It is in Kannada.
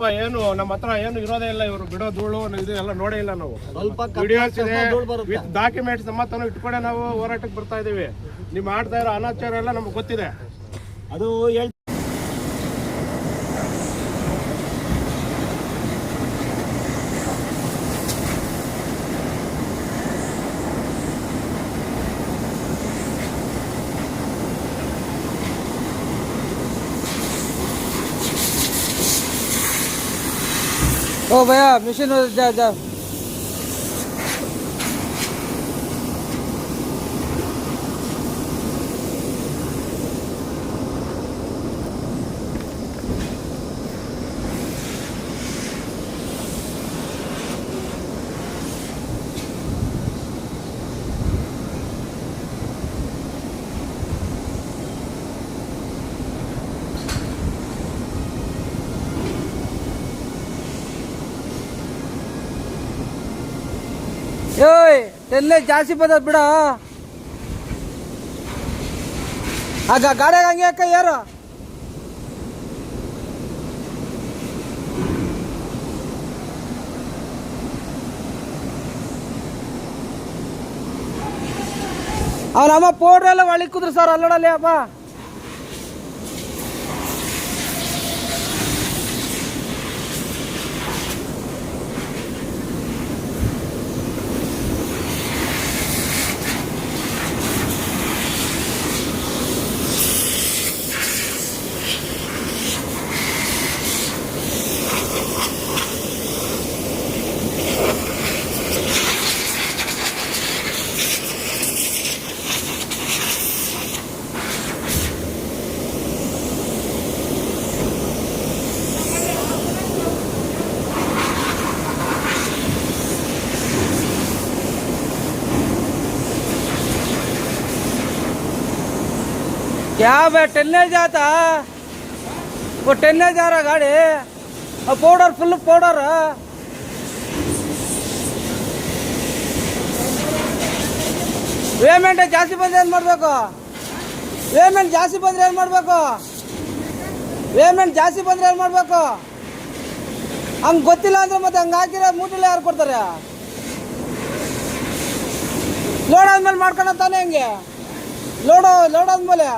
ಪಾಪ ಏನು ನಮ್ಮ ಹತ್ರ ಏನು ಇರೋದೇ ಇಲ್ಲ, ಇವರು ಬಿಡೋ ಧೂಳು ಇದು ಎಲ್ಲ ನೋಡೇ ಇಲ್ಲ ನಾವು. ವಿಡಿಯೋಸ್ ಇದೆ ವಿತ್ ಡಾಕ್ಯುಮೆಂಟ್ಸ್ ನಮ್ಮ ಹತ್ರ ಇಟ್ಕೊಂಡೆ ನಾವು ಹೋರಾಟಕ್ಕೆ ಬರ್ತಾ ಇದೀವಿ. ನೀವು ಮಾಡ್ತಾ ಇರೋ ಅನಾಚಾರ ಎಲ್ಲ ನಮ್ಗೆ ಗೊತ್ತಿದೆ. ಅದು ओ भैया मिशन जा जा ತೆಲ್ಲೆ ಜಾಸ್ತಿ ಬರ್ತದ ಬಿಡ. ಆಗ ಗಾಡಿಯಾಗ ಹಂಗೆ ಅಕ್ಕ ಯಾರು ಅವನಮ್ಮ ಪೌಡ್ರೆಲ್ಲ ಒಳಗೆ ಕುದ್ರು ಸರ್ ಅಲ್ಲೋಡಲ್ಲಿ ಅಪ್ಪ. क्या बे टेन्ने जाता वो टेन्ने जा रहा गाड़ी पौडर फुल पौडर ಪೇಮೆಂಟ್ ಜಾಸ್ತಿ ಬಂದ್ರೆ ಏನು ಮಾಡಬೇಕು? ಪೇಮೆಂಟ್ ಜಾಸ್ತಿ ಬಂದ್ರೆ ಏನು ಮಾಡಬೇಕು? ಪೇಮೆಂಟ್ ಜಾಸ್ತಿ ಬಂದ್ರೆ ಏನು ಮಾಡಬೇಕು? ಹಂಗೆ ಗೊತ್ತಿಲ್ಲ ಅಂದ್ರೆ ಮತ್ತೆ ಹಂಗೆ ಹಾಕಿರೋ ಮೂಟೆಲ್ಲ ಯಾರು ಕೊಡ್ತಾರೆ? ಲೋಡ್ ಆದ್ಮೇಲೆ ಮಾಡ್ಕೊಳತ್ತಾನೆ ಹೆಂಗೆ? ಲೋಡ್ ಆದ್ಮೇಲೆ